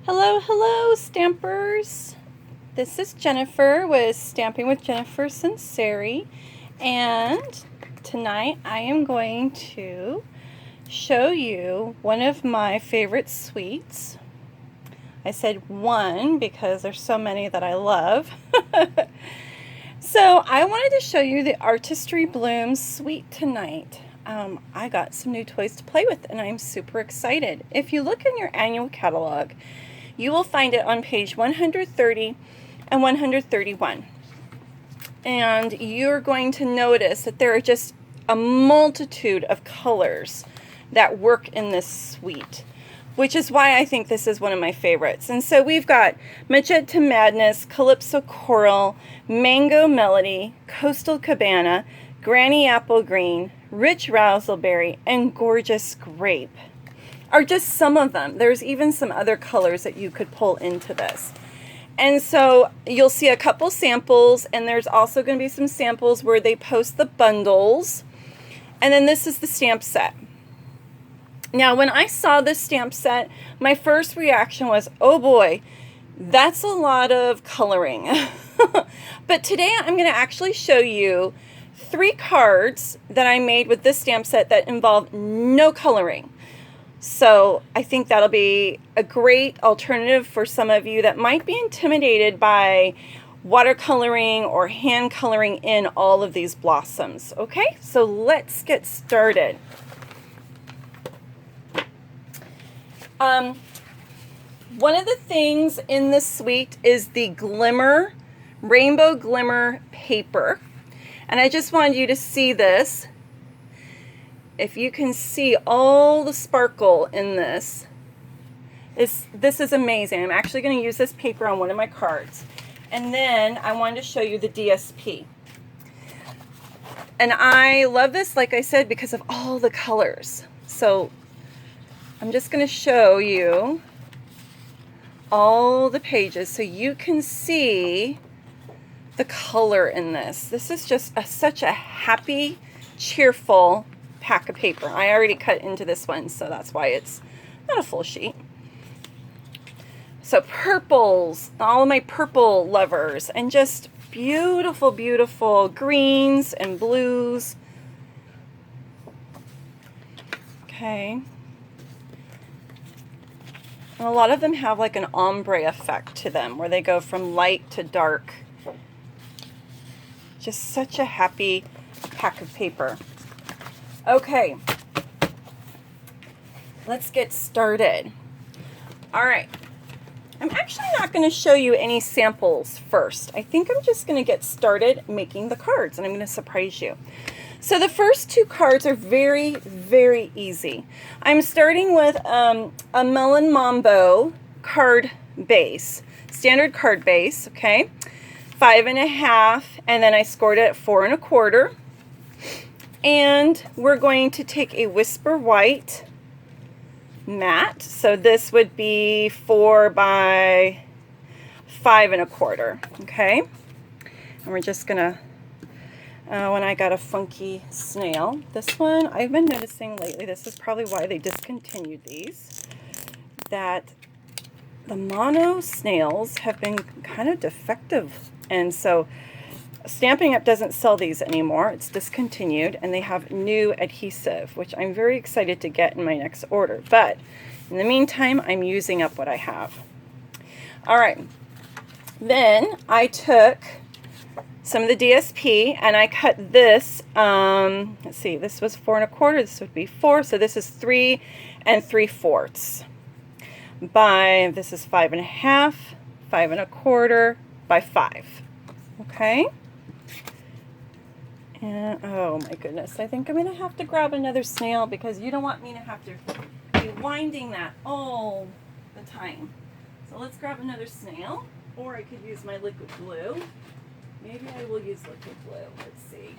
Hello, hello, Stampers. This is Jennifer with Stamping with Jennifer Sinceri, and tonight I am going to show you one of my favorite suites. I said one because there's so many that I love. So I wanted to show you the Artistry Blooms Suite tonight. I got some new toys to play with and I'm super excited. If you look in your annual catalog, you will find it on page 130 and 131. And you're going to notice that there are just a multitude of colors that work in this suite, which is why I think this is one of my favorites. And so we've got Magenta Madness, Calypso Coral, Mango Melody, Coastal Cabana, Granny Apple Green, Rich Razzleberry, and Gorgeous Grape are just some of them. There's even some other colors that you could pull into this. And so you'll see a couple samples, and there's also going to be some samples where they post the bundles. And then this is the stamp set. Now, when I saw this stamp set, my first reaction was, oh boy, that's a lot of coloring. But today I'm going to actually show you 3 cards that I made with this stamp set that involve no coloring. So I think that'll be a great alternative for some of you that might be intimidated by watercoloring or hand coloring in all of these blossoms. Okay, so let's get started. One of the things in this suite is the glimmer, rainbow glimmer paper. And I just wanted you to see this. If you can see all the sparkle in this, this is amazing. I'm actually going to use this paper on one of my cards. And then I wanted to show you the DSP. And I love this, like I said, because of all the colors. So I'm just going to show you all the pages so you can see the color in this. This is just such a happy, cheerful pack of paper. I already cut into this one, so that's why it's not a full sheet. So purples, all of my purple lovers, and just beautiful, beautiful greens and blues. Okay. And a lot of them have like an ombre effect to them, where they go from light to dark. Just such a happy pack of paper. Okay, let's get started. All right, I'm actually not going to show you any samples first. I think I'm just going to get started making the cards, and I'm going to surprise you. So the first 2 cards are very, very easy. I'm starting with a Melon Mambo card base, standard card base, okay? 5.5, and then I scored it at 4 1/4. And we're going to take a Whisper White matte. So this would be 4 by 5 1/4. Okay. And we're just gonna, when I got a funky snail. This one, I've been noticing lately, this is probably why they discontinued these, that the mono snails have been kind of defective. And so Stampin' Up! Doesn't sell these anymore. It's discontinued, and they have new adhesive, which I'm very excited to get in my next order. But in the meantime, I'm using up what I have. All right. Then I took some of the DSP, and I cut this. Let's see. This was 4 1/4. This would be 4. So this is 3 3/4. This is 5.5, 5 1/4 by 5. Okay. And oh my goodness, I think I'm going to have to grab another snail because you don't want me to have to be winding that all the time. So let's grab another snail, or I could use my liquid glue. Maybe I will use liquid glue. Let's see.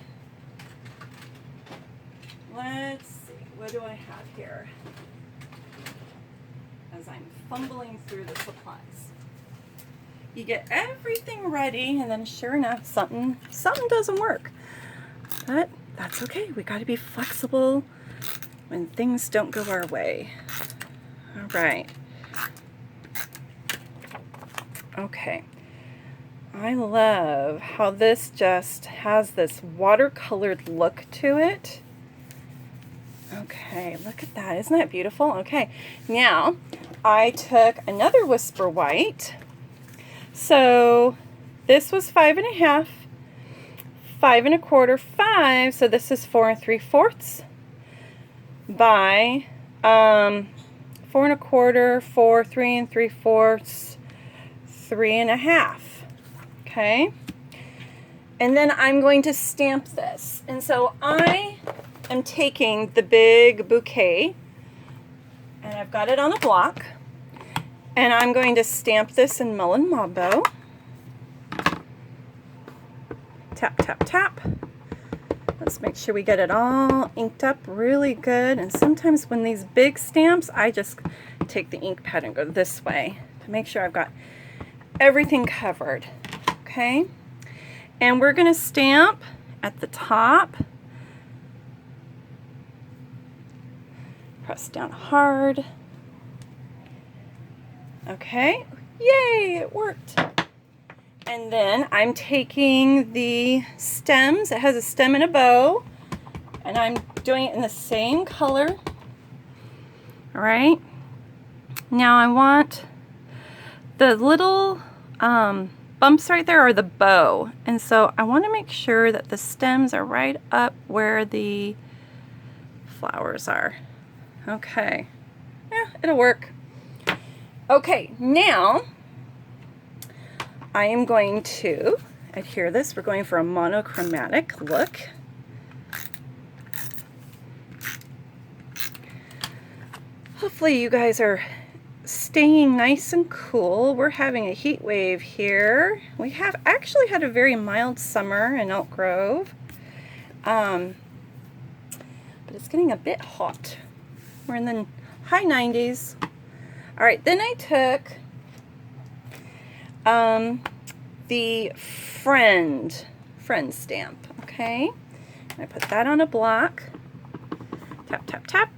What do I have here? As I'm fumbling through the supplies. You get everything ready, and then sure enough, something doesn't work. But that's okay. We got to be flexible when things don't go our way. All right. Okay. I love how this just has this watercolored look to it. Okay, look at that. Isn't that beautiful? Okay, now I took another Whisper White. So this was 5 1/2, 5 1/4, 5. So this is 4 3/4 by 4 1/4, 4 3 3/4, 3 1/2. Okay, and then I'm going to stamp this. And so I am taking the big bouquet, and I've got it on a block, and I'm going to stamp this in Melon Mauve. Tap, tap, tap. Let's make sure we get it all inked up really good. And sometimes when these big stamps, I just take the ink pad and go this way to make sure I've got everything covered. Okay, and we're going to stamp at the top. Press down hard. Okay, yay, it worked. And then I'm taking the stems. It has a stem and a bow, and I'm doing it in the same color. All right, now I want the little bumps right there are the bow, and so I want to make sure that the stems are right up where the flowers are. Okay, yeah, it'll work. Okay, now I am going to adhere this. We're going for a monochromatic look. Hopefully you guys are staying nice and cool. We're having a heat wave here. We have actually had a very mild summer in Elk Grove, but it's getting a bit hot. We're in the high 90s. All right, then I took the friend stamp. Okay, I put that on a block. Tap, tap, tap.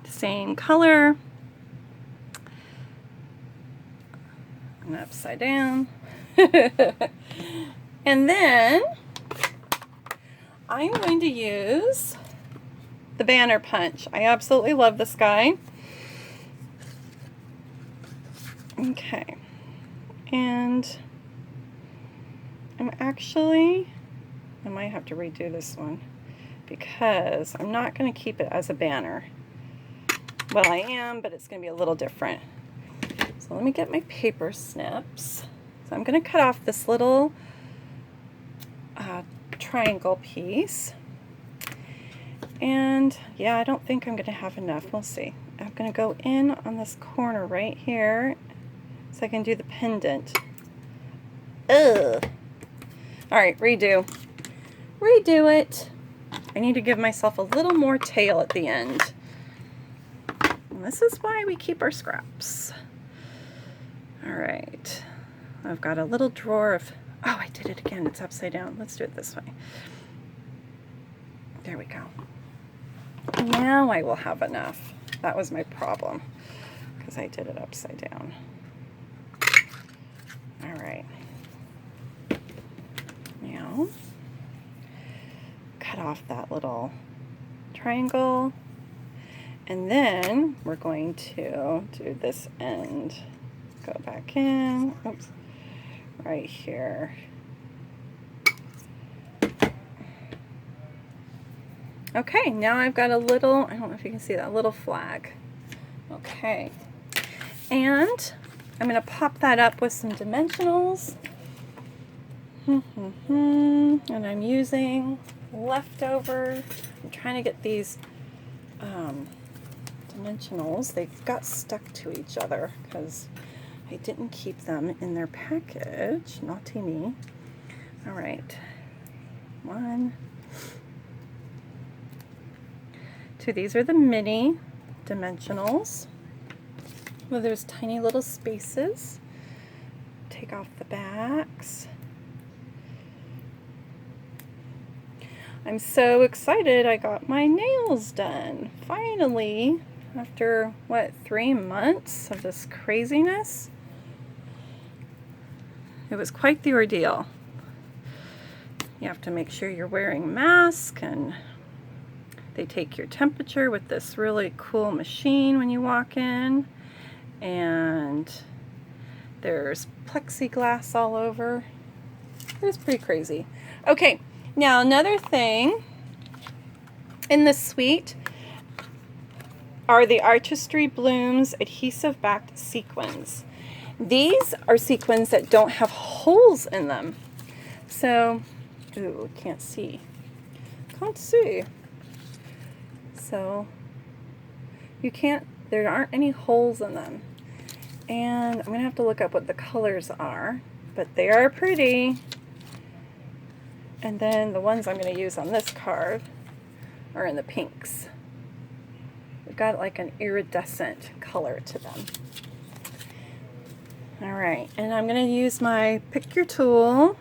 Same color. And upside down. And then I'm going to use the banner punch. I absolutely love this guy. Okay, and I might have to redo this one because I'm not going to keep it as a banner. Well, I am, but it's going to be a little different. So let me get my paper snips. So I'm going to cut off this little triangle piece. And yeah, I don't think I'm going to have enough. We'll see. I'm going to go in on this corner right here so I can do the pendant. Ugh. All right, redo. Redo it. I need to give myself a little more tail at the end. And this is why we keep our scraps. All right. I've got a little drawer of, oh, I did it again. It's upside down. Let's do it this way. There we go. Now I will have enough. That was my problem because I did it upside down. All right. Now, cut off that little triangle, and then we're going to do this end. Go back in, oops, right here. Okay, now I've got a little, I don't know if you can see that little flag. Okay, and I'm going to pop that up with some dimensionals. And I'm using leftover. I'm trying to get these dimensionals. They got stuck to each other because I didn't keep them in their package. Naughty me. All right. 1, 2. These are the mini dimensionals. Well, there's tiny little spaces. Take off the backs. I'm so excited I got my nails done. Finally, after, what, 3 months of this craziness? It was quite the ordeal. You have to make sure you're wearing a mask, and they take your temperature with this really cool machine when you walk in, and there's plexiglass all over. It was pretty crazy. Okay, now another thing in the suite are the Artistry Blooms adhesive backed sequins. These are sequins that don't have holes in them. So, ooh, can't see. Can't see. So, there aren't any holes in them. And I'm going to have to look up what the colors are, but they are pretty. And then the ones I'm going to use on this card are in the pinks. They've got like an iridescent color to them. Alright, and I'm going to use my pick your tool,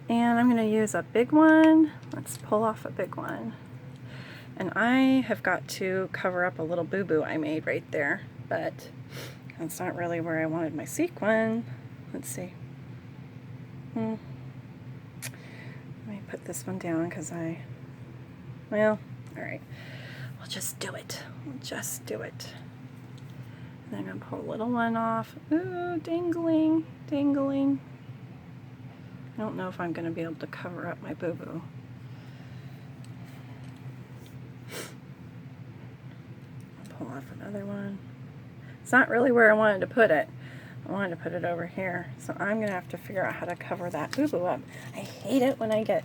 and I'm going to use a big one. Let's pull off a big one. And I have got to cover up a little boo-boo I made right there, but that's not really where I wanted my sequin. Let's see. Let me put this one down because well, alright. We'll just do it. We'll just do it. And I'm going to pull a little one off. Ooh, dangling, dangling. I don't know if I'm going to be able to cover up my boo-boo. Pull off another one. It's not really where I wanted to put it. I wanted to put it over here. So I'm going to have to figure out how to cover that boo-boo up. I hate it when I get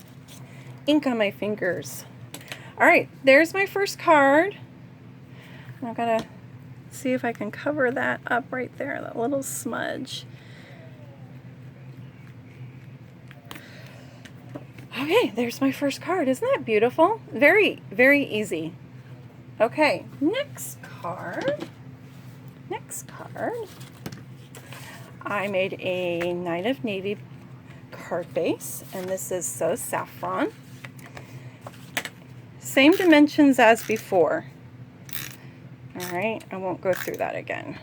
ink on my fingers. Alright, there's my first card. I've got to see if I can cover that up right there, that little smudge. Okay, there's my first card. Isn't that beautiful? Very, very easy. Okay, next card. Next card. I made a Night of Navy card base, and this is so saffron. Same dimensions as before. Alright, I won't go through that again.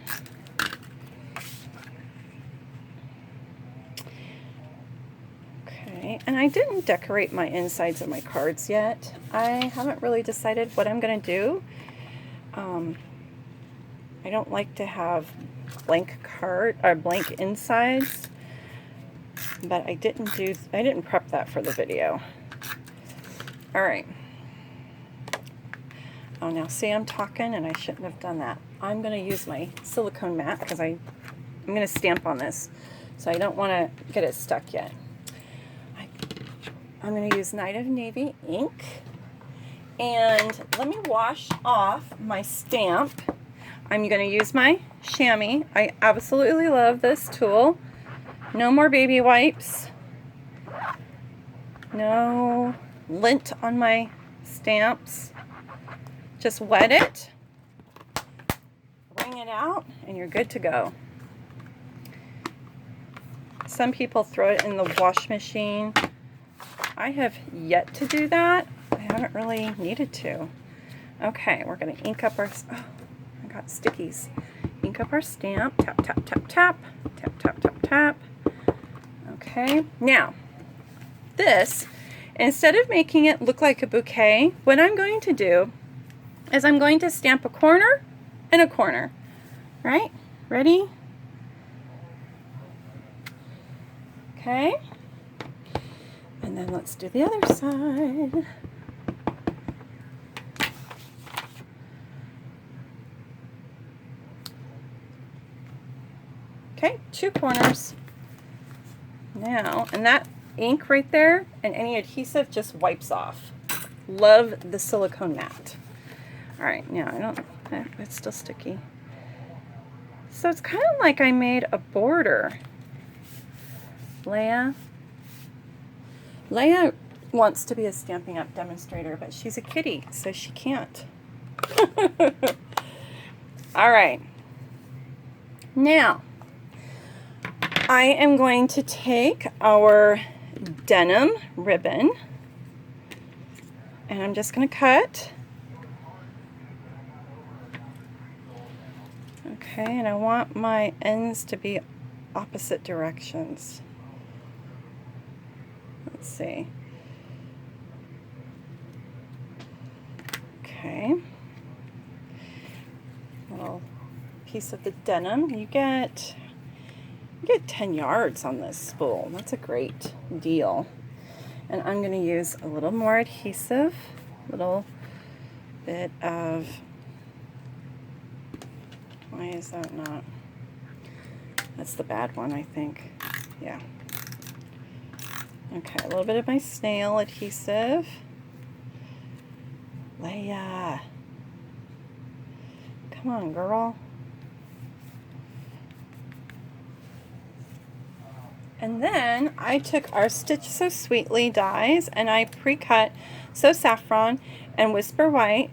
Okay, and I didn't decorate my insides of my cards yet. I haven't really decided what I'm going to do. I don't like to have blank insides, but I didn't prep that for the video. Alright. Oh, now see, I'm talking and I shouldn't have done that. I'm going to use my silicone mat because I'm going to stamp on this, so I don't want to get it stuck yet. I'm going to use Night of Navy ink, and let me wash off my stamp. I'm going to use my chamois. I absolutely love this tool. No more baby wipes. No lint on my stamps. Just wet it, wring it out, and you're good to go. Some people throw it in the wash machine. I have yet to do that. I haven't really needed to. Okay, we're going to ink up our... Oh, I got stickies. Ink up our stamp. Tap, tap, tap, tap. Tap, tap, tap, tap. Okay, now, this, instead of making it look like a bouquet, what I'm going to do is I'm going to stamp a corner and a corner. Right? Ready? Okay. And then let's do the other side. Okay, 2 corners. Now, and that ink right there and any adhesive just wipes off. Love the silicone mat. Alright, now it's still sticky. So it's kind of like I made a border. Leia wants to be a Stampin' Up! Demonstrator, but she's a kitty, so she can't. Alright. Now, I am going to take our denim ribbon, and I'm just going to cut. Okay, and I want my ends to be opposite directions. Let's see. Okay. Little piece of the denim. You get 10 yards on this spool. That's a great deal. And I'm going to use a little more adhesive, a little bit of, why is that not? That's the bad one, I think. Yeah. Okay, a little bit of my snail adhesive. Leia. Come on, girl. And then I took our Stitch So Sweetly dies and I pre-cut So Saffron and Whisper White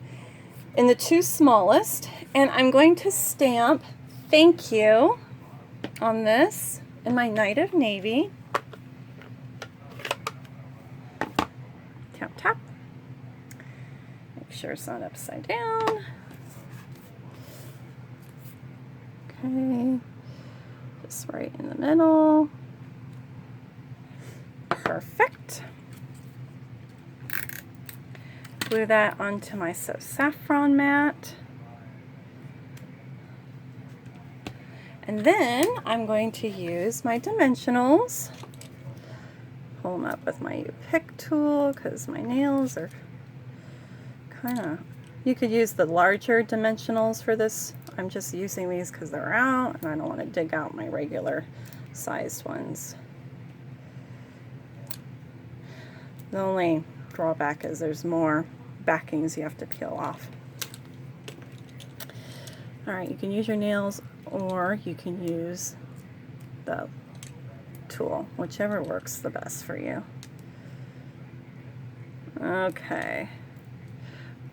in the 2 smallest, and I'm going to stamp thank you on this in my Night of Navy. Tap, tap. Make sure it's not upside down. Okay, just right in the middle. Perfect. Glue that onto my So Saffron mat. And then I'm going to use my dimensionals. Pull them up with my U-Pick tool because my nails are kind of, you could use the larger dimensionals for this. I'm just using these because they're out and I don't want to dig out my regular sized ones. The only drawback is there's more backings you have to peel off. Alright, you can use your nails or you can use the tool, whichever works the best for you. Okay,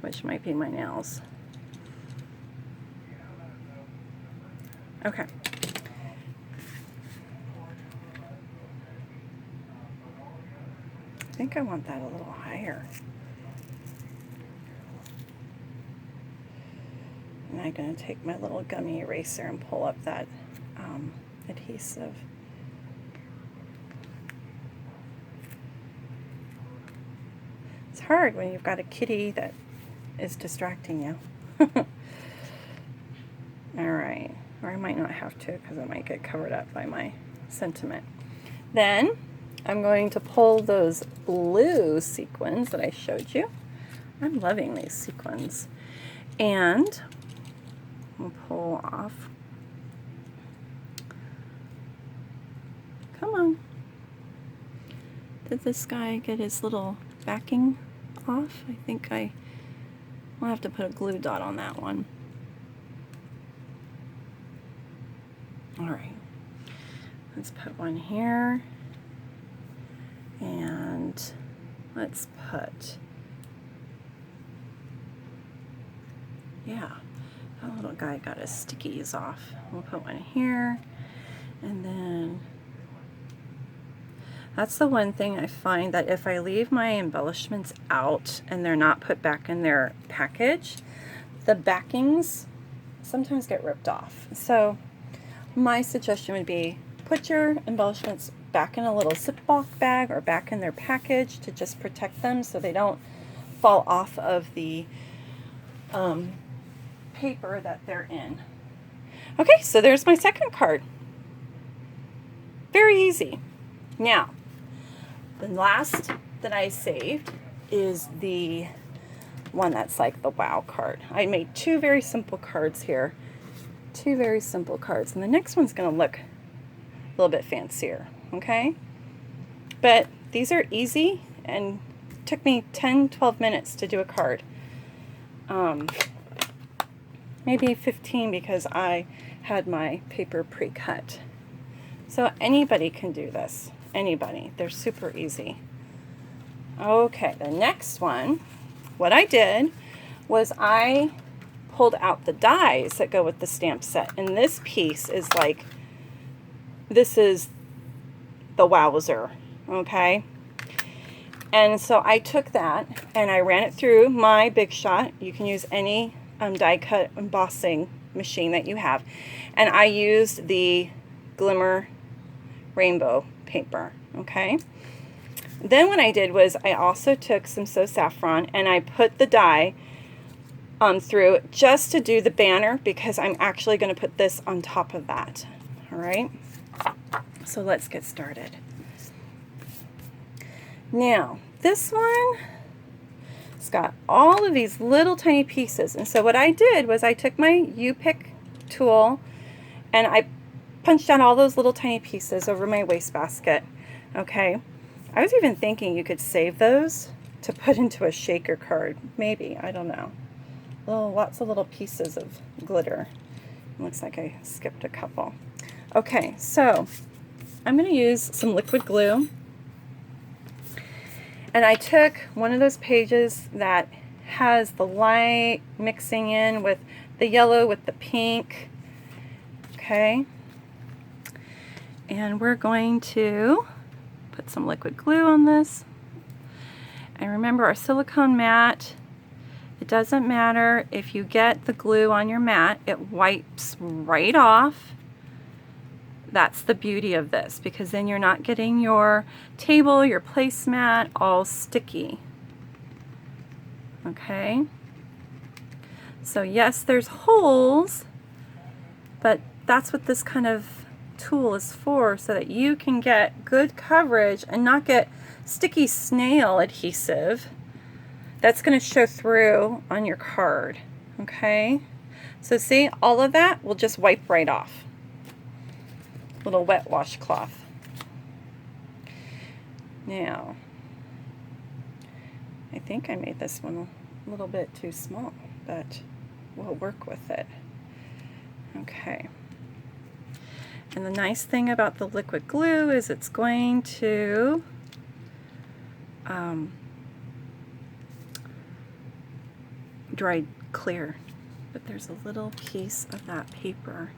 which might be my nails. Okay. I think I want that a little higher. And I'm going to take my little gummy eraser and pull up that adhesive. It's hard when you've got a kitty that is distracting you. Alright, or I might not have to because it might get covered up by my sentiment. Then I'm going to pull those blue sequins that I showed you. I'm loving these sequins. And we'll pull off. Come on. Did this guy get his little backing off? I think I'll have to put a glue dot on that one. Alright. Let's put one here. And let's put, yeah, that little guy got his stickies off. We'll put one here, and then that's the one thing I find that if I leave my embellishments out and they're not put back in their package, the backings sometimes get ripped off. So my suggestion would be put your embellishments back in a little Ziploc bag or back in their package to just protect them so they don't fall off of the paper that they're in. Okay, so there's my second card. Very easy. Now, the last that I saved is the one that's like the wow card. I made 2 very simple cards here. 2 very simple cards. And the next one's going to look a little bit fancier. Okay, but these are easy and took me 10-12 minutes to do a card, maybe 15 because I had my paper pre-cut. So anybody can do this, anybody. They're super easy. Okay, the next one, what I did was I pulled out the dies that go with the stamp set, and this piece is like, this is the wowzer, okay? And so I took that and I ran it through my Big Shot. You can use any die cut embossing machine that you have, and I used the Glimmer rainbow paper, okay? Then what I did was I also took some So Saffron and I put the die through just to do the banner, because I'm actually going to put this on top of that. All right, so let's get started. Now this one, it's got all of these little tiny pieces, and so what I did was I took my U-pick tool and I punched out all those little tiny pieces over my wastebasket. Okay, I was even thinking you could save those to put into a shaker card, maybe, I don't know. Lots of little pieces of glitter. Looks like I skipped a couple. Okay, so I'm going to use some liquid glue. And I took one of those pages that has the light mixing in with the yellow with the pink. Okay. And we're going to put some liquid glue on this. And remember, our silicone mat, it doesn't matter if you get the glue on your mat, it wipes right off. That's the beauty of this, because then you're not getting your table, your placemat all sticky. Okay? So yes, there's holes, but that's what this kind of tool is for, so that you can get good coverage and not get sticky snail adhesive that's going to show through on your card. Okay? So see, all of that will just wipe right off. Little wet washcloth. Now, I think I made this one a little bit too small, but we'll work with it. Okay. And the nice thing about the liquid glue is it's going to dry clear, but there's a little piece of that paper.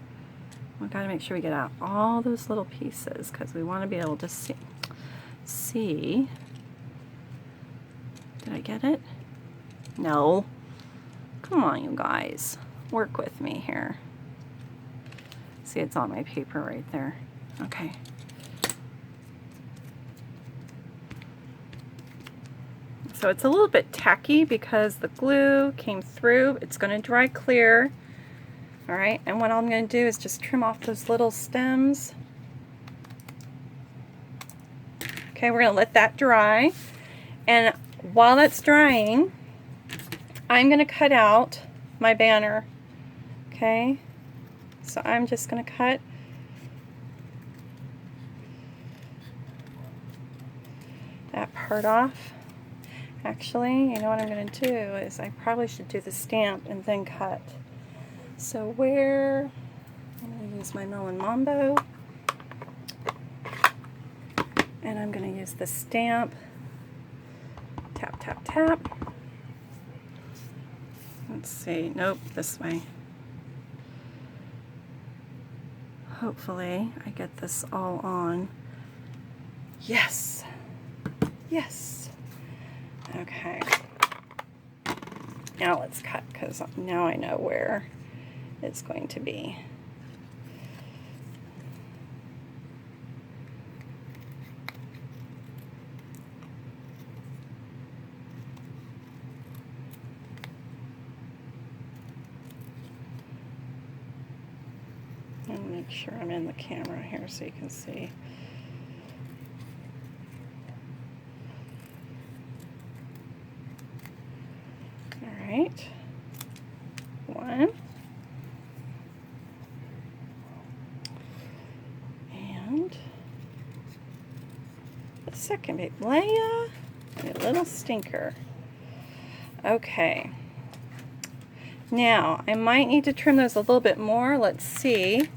We've got to make sure we get out all those little pieces, because we want to be able to see. Did I get it? No. Come on, you guys. Work with me here. See, it's on my paper right there. Okay. So it's a little bit tacky because the glue came through. It's going to dry clear. All right, and what I'm going to do is just trim off those little stems. Okay, we're going to let that dry. And while that's drying, I'm going to cut out my banner. Okay, so I'm just going to cut that part off. Actually, you know what I'm going to do is I probably should do the stamp and then cut. So I'm going to use my Melon Mambo, and I'm going to use the stamp. Tap, tap, tap. Let's see. Nope, this way. Hopefully I get this all on. Yes. Yes. Okay. Now let's cut, because now I know where it's going to be. And make sure I'm in the camera here so you can see. All right. One. And the second big Leia and a little stinker. Okay. Now, I might need to trim those a little bit more. Let's see.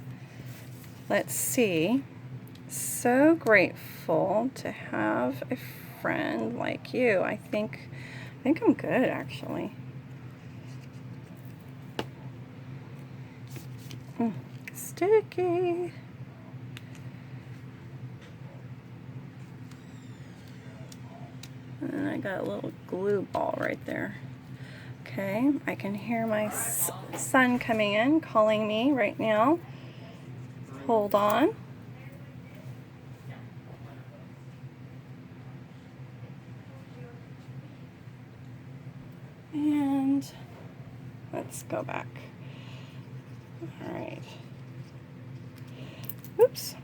Let's see. So grateful to have a friend like you. I think I'm good, actually. Sticky. And I got a little glue ball right there. Okay, I can hear my son coming in, calling me right now. Hold on. let's go back. All right. Oops.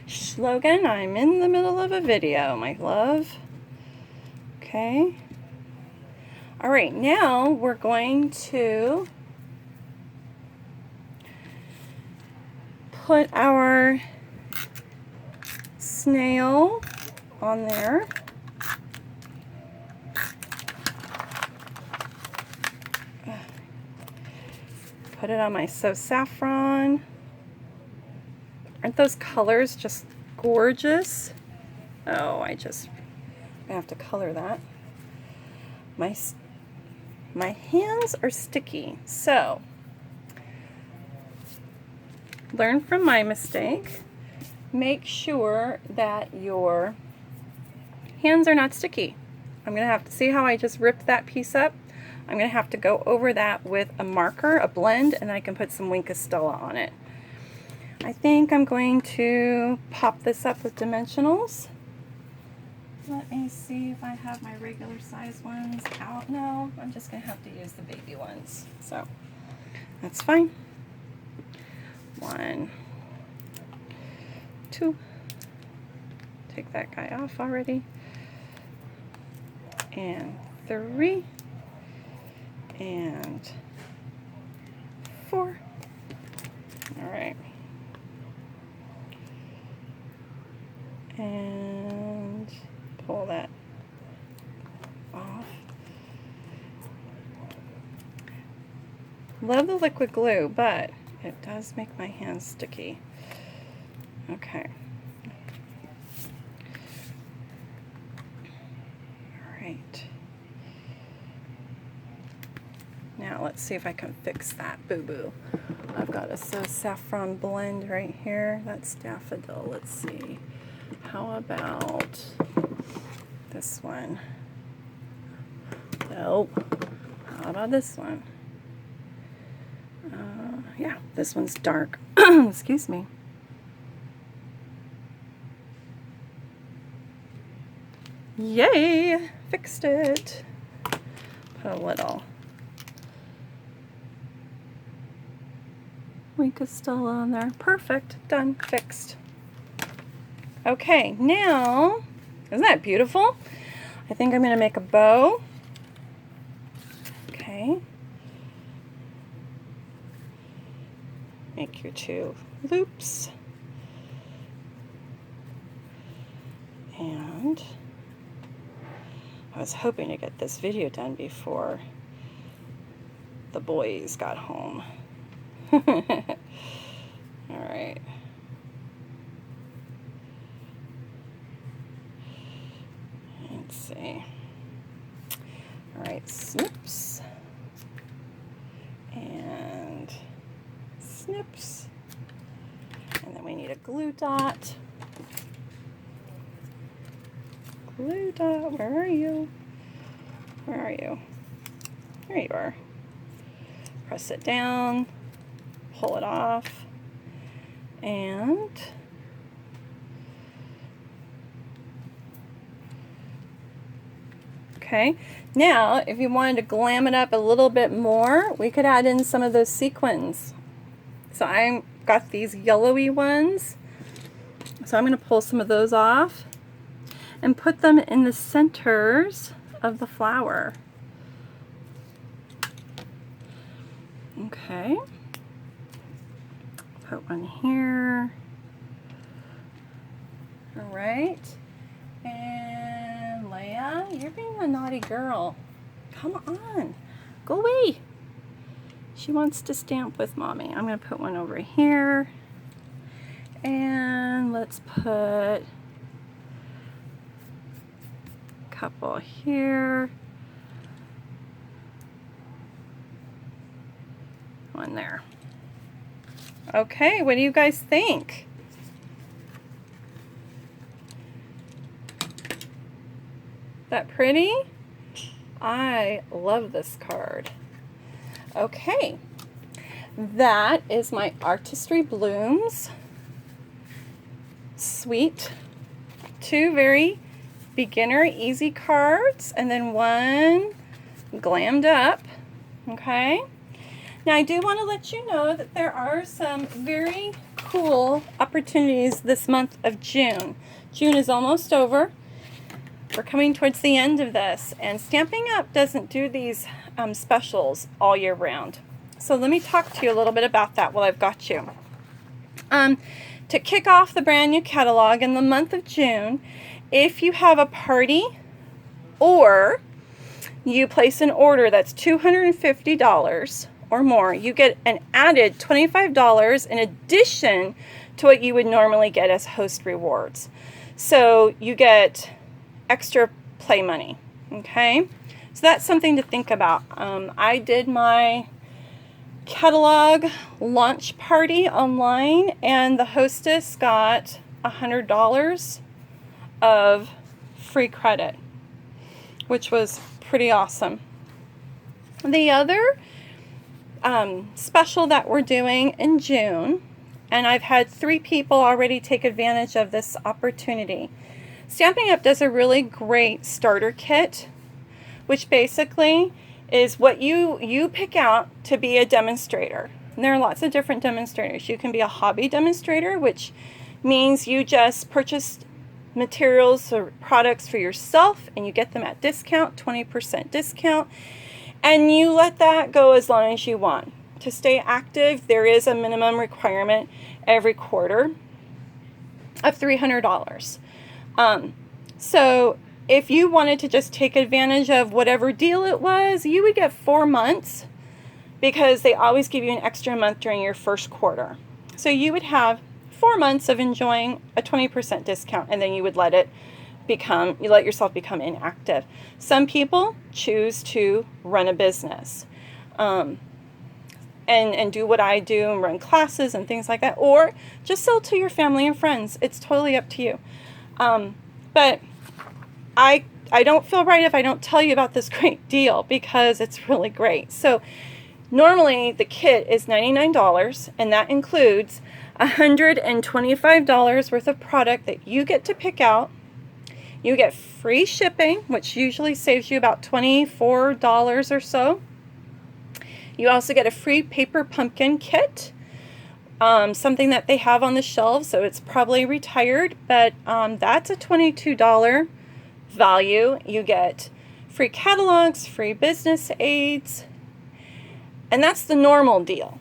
Slogan, I'm in the middle of a video, my love. Okay. All right, now we're going to put our snail on there. Put it on my So Saffron. Aren't those colors just gorgeous? Oh, I have to color that. My hands are sticky, so learn from my mistake. Make sure that your hands are not sticky. I'm going to have to see how I just ripped that piece up. I'm going to have to go over that with a marker, a blend, and then I can put some Wink of Stella on it. I think I'm going to pop this up with dimensionals. Let me see if I have my regular size ones out. No, I'm just going to have to use the baby ones. So that's fine. 1, 2. Take that guy off already. And 3. And 4. All right. And pull that off. Love the liquid glue, but it does make my hands sticky. Okay. All right. Now let's see if I can fix that boo-boo. I've got a So Saffron blend right here. That's daffodil. Let's see. How about this one? Nope. How about this one? Yeah, this one's dark. Excuse me. Yay! Fixed it. Put a little Wink of Stella on there. Perfect. Done. Fixed. Okay, now, isn't that beautiful? I think I'm going to make a bow. Okay. Make your 2 loops. And I was hoping to get this video done before the boys got home. All right. Let's see. All right, snips and snips, and then we need a glue dot. Glue dot, where are you? Where are you? There you are. Press it down, pull it off, and okay. Now, if you wanted to glam it up a little bit more, we could add in some of those sequins. So I've got these yellowy ones. So I'm going to pull some of those off and put them in the centers of the flower. Okay. Put one here. All right. And Leia, you're being a naughty girl. Come on. Go away. She wants to stamp with Mommy. I'm going to put one over here. And let's put a couple here. One there. Okay, what do you guys think? That pretty? I love this card. Okay, that is my Artistry Blooms Suite. 2 very beginner easy cards, and then one glammed up Okay? Now I do want to let you know that there are some very cool opportunities this month of June. June is almost over. We're coming towards the end of this, and Stampin' Up! Doesn't do these specials all year round. So let me talk to you a little bit about that while I've got you. To kick off the brand new catalog in the month of June, if you have a party or you place an order that's $250 or more, you get an added $25 in addition to what you would normally get as host rewards. So you get extra play money, okay? So that's something to think about. I did my catalog launch party online, and the hostess got $100 of free credit, which was pretty awesome. The other special that we're doing in June, and I've had 3 people already take advantage of this opportunity. Stampin' Up! Does a really great starter kit, which basically is what you pick out to be a demonstrator. And there are lots of different demonstrators. You can be a hobby demonstrator, which means you just purchase materials or products for yourself and you get them at discount, 20% discount. And you let that go as long as you want. To stay active, there is a minimum requirement every quarter of $300. So if you wanted to just take advantage of whatever deal it was, you would get 4 months, because they always give you an extra month during your first quarter. So you would have 4 months of enjoying a 20% discount, and then you would let yourself become inactive. Some people choose to run a business and do what I do and run classes and things like that, or just sell to your family and friends. It's totally up to you. But I don't feel right if I don't tell you about this great deal, because it's really great. So normally the kit is $99, and that includes $125 worth of product that you get to pick out. You get free shipping, which usually saves you about $24 or so. You also get a free paper pumpkin kit, something that they have on the shelves, so it's probably retired, but that's a $22 value. You get free catalogs, free business aids, and that's the normal deal.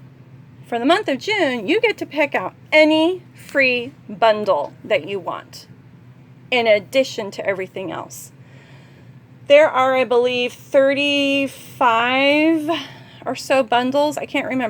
For the month of June, you get to pick out any free bundle that you want, in addition to everything else. There are, I believe, 35 or so bundles. I can't remember.